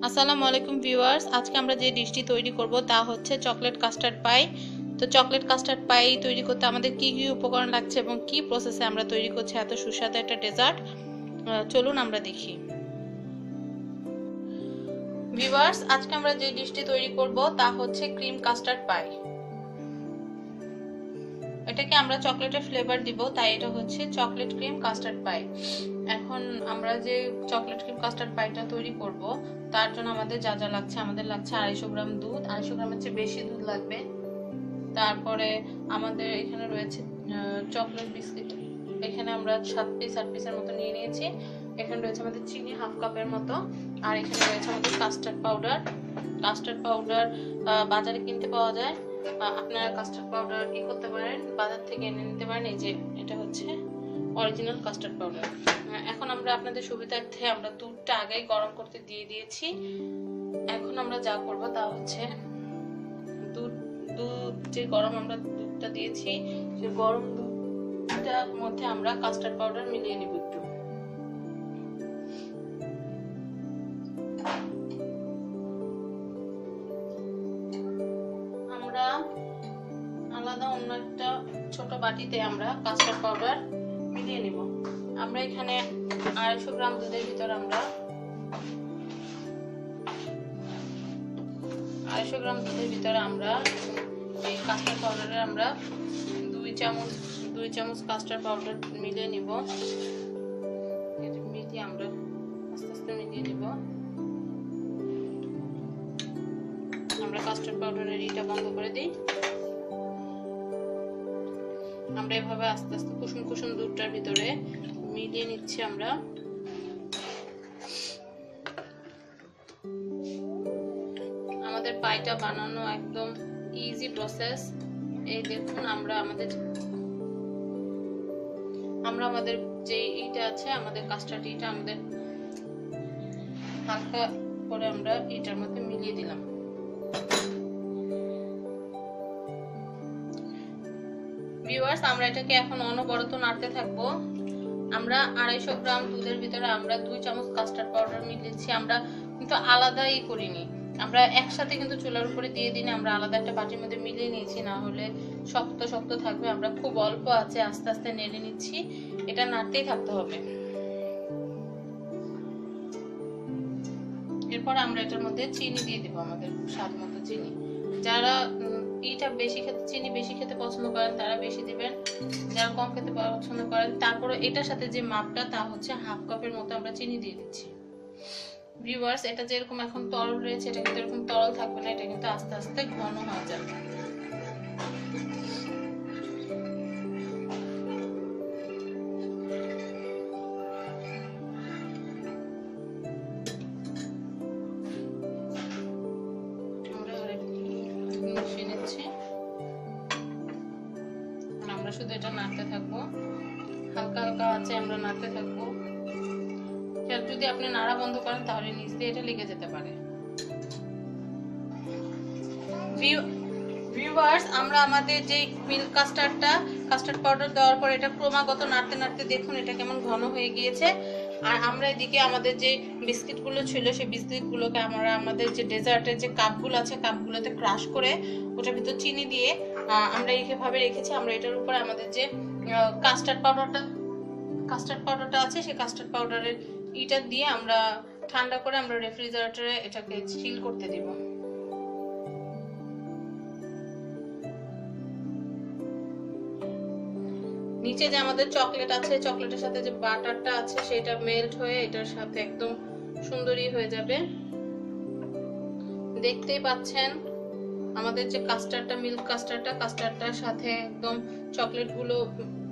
আসসালামু আলাইকুম ভিউয়ার্স, আজকে আমরা যে ডিশটি তৈরি করব তা হচ্ছে চকলেট কাস্টার্ড পাই। তো চকলেট কাস্টার্ড পাই তৈরি করতে আমাদের কি কি উপকরণ লাগছে এবং কি প্রসেসে আমরা তৈরি করছি এত সুস্বাদু একটা ডেজার্ট, চলুন আমরা দেখি। ভিউয়ার্স, আজকে আমরা যে ডিশটি তৈরি করব তা হচ্ছে ক্রিম কাস্টার্ড পাই। এটাকে আমরা চকলেটের ফ্লেভার দিব, তাই এটা হচ্ছে চকলেট ক্রিম কাস্টার্ড পাই। এখন আমরা যে চকলেট ক্রিম কাস্টার্ড পাইটা তৈরি করব তার জন্য আমাদের যা যা লাগছে, আমাদের লাগছে 250 গ্রাম দুধ, 250 গ্রামের চেয়ে বেশি দুধ লাগবে। তারপরে আমাদের এখানে রয়েছে চকলেট বিস্কিট, এখানে আমরা 7 পিসের মতো নিয়ে নিয়েছি। এখানে রয়েছে আমাদের চিনি হাফ কাপের মতো, আর এখানে রয়েছে আমাদের কাস্টার্ড পাউডার। কাস্টার্ড পাউডার বাজারে কিনতে পাওয়া যায়, আপনারা কাস্টার্ড পাউডার কি করতে পারেন, বাজার থেকে এনে নিতে পারেন। এই যে এটা হচ্ছে অরিজিনাল কাস্টার্ড পাউডার। এখন আমরা আপনাদের সুবিধার্থে আমরা দুধটা আগেই গরম করতে দিয়ে দিয়েছি। এখন আমরা যা করব তা হচ্ছে দুধ যে গরম আমরা দুধটা দিয়েছি, সেই গরম দুধটার মধ্যে আমরা কাস্টার্ড পাউডার মিলিয়ে নিব একটু। আমরা আলাদা অন্য একটা ছোট বাটিতে আমরা কাস্টার্ড পাউডার মিলিয়ে নিব। আমরা এখানে 250 গ্রাম দুধের ভিতর আমরা 250 গ্রাম দুধের ভিতরে আমরা এই কাস্টার্ড পাউডারে আমরা 2 চামচ কাস্টার্ড পাউডার মিলিয়ে নিব। এটা মিলিয়ে আমরা আস্তে আস্তে মিলিয়ে নিব। আমরা কাস্টার্ড পাউডারের এটা বন্ধ করে দিই। আমরা এভাবে আস্তে আস্তে কুসুম কুসুম দুধটার ভিতরে মিলিয়ে নিচ্ছি আমরা। আমাদের পাইটা বানানো একদম ইজি প্রসেস। এই দেখুন, আমরা আমাদের যে এইটা আছে, আমাদের কাস্টার্ড এটা আমাদের হালকা করে আমরা এটার মধ্যে মিলিয়ে দিলাম। ভিউয়ার্স, আমরা এটাকে এখন অনবরত নাড়তে থাকবো। আমরা 250 গ্রাম দুধের ভিতরে আমরা 2 চামচ কাস্টার্ড পাউডার মিলিয়েছি। আমরা কিন্তু আলাদাই করিনি, আমরা একসাথে কিন্তু চুলার উপরে দিয়ে দিনে আমরা আলাদা একটা বাটির মধ্যে মিলিয়ে নিয়েছি, না হলে শক্ত শক্ত থাকবে। আমরা খুব অল্প আছে আস্তে আস্তে নেড়ে নিচ্ছি, এটা নাড়তেই থাকতে হবে। এরপর আমরা এটার মধ্যে চিনি দিয়ে দিব, আমাদের স্বাদ মতো চিনি। যারা চিনি বেশি খেতে পছন্দ করেন তারা বেশি দিবেন, যারা কম খেতে পছন্দ করেন তারপরে এটার সাথে যে মাপটা তা হচ্ছে হাফ কাপের মতো আমরা চিনি দিয়ে দিচ্ছি। ভিউয়ার্স, এটা যেরকম এখন তরল রয়েছে এটা কিন্তু এরকম তরল থাকবে না, এটা কিন্তু আস্তে আস্তে ঘন হয়ে যাবে। আমরা শুধু এটা নাড়তে থাকবো, হালকা হালকা আছে আমরা নাড়তে থাকবো। যদি আপনি নাড়া বন্ধ করেন তাহলে নিচ দিয়ে এটা লেগে যেতে পারে। ভিউয়ার্স, আমরা আমাদের যে মিল্ক কাস্টার্ড পাউডার দেওয়ার পর এটা ক্রমাগত নাড়তে নাড়তে দেখুন এটা কেমন ঘন হয়ে গিয়েছে। আর আমরা এদিকে আমাদের যে বিস্কিটগুলো ছিল সেই বিস্কিটগুলোকে আমরা আমাদের যে ডেজার্টের যে কাপগুলো আছে কাপগুলোতে ক্রাশ করে ওটার ভিতর চিনি দিয়ে আমরা এইভাবে রেখেছি। আমরা এটার উপরে আমাদের যে কাস্টার্ড পাউডারটা আছে সেই কাস্টার্ড পাউডারের ইটা দিয়ে আমরা ঠান্ডা করে আমরা রেফ্রিজারেটরে এটাকে চিল করতে দিব। নিচে যে আমাদের চকলেট আছে, চকলেটের সাথে যে বাটারটা আছে সেটা মেল্ট হয়ে এটার সাথে একদম সুন্দরই হয়ে যাবে। দেখতেই পাচ্ছেন আমাদের যে মিল্ক কাস্টার্ডটার সাথে একদম চকলেট গুলো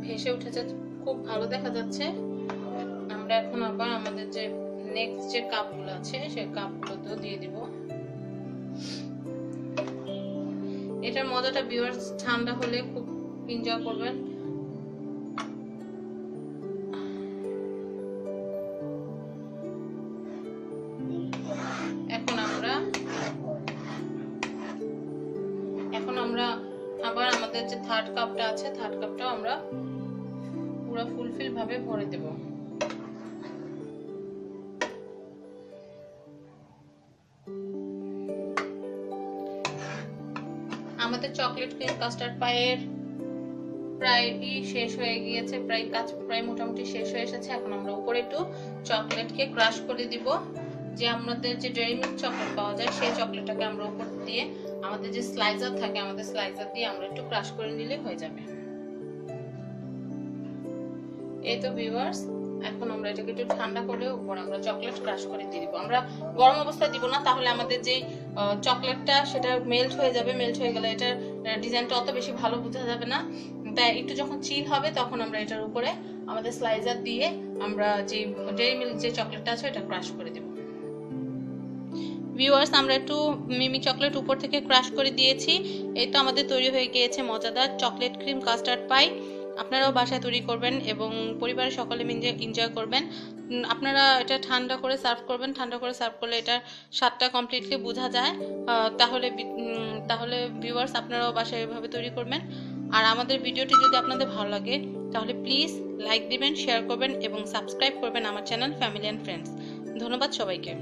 ভেসে উঠেছে, খুব ভালো দেখা যাচ্ছে। আমরা এখন আবার আমাদের যে নেক্সট যে কাপগুলো আছে সেই কাপগুলোতেও দিয়ে দিব। এটার মজাটা ভিউয়ার্স ঠান্ডা হলে খুব এনজয় করবেন। এখন আমরা আবার আমাদের যে থার্ড কাপটা আছে থার্ড কাপটাও আমরা পুরো ফুলফিল ভাবে ভরে দেব। আমাদের চকলেট ক্রিম কাস্টার্ড পাইয়ের প্রায় শেষ হয়ে গিয়েছে, প্রায় মোটামুটি শেষ হয়ে এসেছে। এখন আমরা উপরে একটু চকলেটকে ক্রাশ করে দিব। যে আমাদের যে ডেইরি মিল্ক চকলেট পাওয়া যায় সেই চকলেটটাকে আমরা উপর দিয়ে আমাদের যে স্লাইসার থাকে, আমাদের স্লাইসার দিয়ে আমরা একটু ক্রাশ করে নিলে হয়ে যাবে। এই তো ভিউয়ার্স, এখন আমরা এটাকে একটু ঠান্ডা করে উপর আমরা চকলেট ক্রাশ করে দিয়ে দিব। আমরা গরম অবস্থায় দিব না, তাহলে আমাদের যে চকলেটটা সেটা মেল্ট হয়ে যাবে। মেল্ট হয়ে গেলে এটার ডিজাইনটা অত বেশি ভালো বোঝা যাবে না। তাই একটু যখন চিল হবে তখন আমরা এটার উপরে আমাদের স্লাইসার দিয়ে আমরা যে ডেইরি মিল্ক যে চকলেটটা আছে এটা ক্রাশ করে দেব। ভিউয়ার্স, আমরা একটু মিমি চকলেট উপর থেকে ক্রাশ করে দিয়েছি। এই তো আমাদের তৈরি হয়ে গিয়েছে মজাদার চকলেট ক্রিম কাস্টার্ড পাই। আপনারাও বাসায় তৈরি করবেন এবং পরিবারের সকলে মিলে এনজয় করবেন। আপনারা এটা ঠান্ডা করে সার্ভ করবেন। ঠান্ডা করে সার্ভ করলে এটার স্বাদটা কমপ্লিটলি বোঝা যায়। তাহলে ভিউয়ার্স, আপনারাও বাসায় এভাবে তৈরি করবেন। আর আমাদের ভিডিওটি যদি আপনাদের ভালো লাগে তাহলে প্লিজ লাইক দিবেন, শেয়ার করবেন এবং সাবস্ক্রাইব করবেন আমার চ্যানেল ফ্যামিলি অ্যান্ড ফ্রেন্ডস। ধন্যবাদ সবাইকে।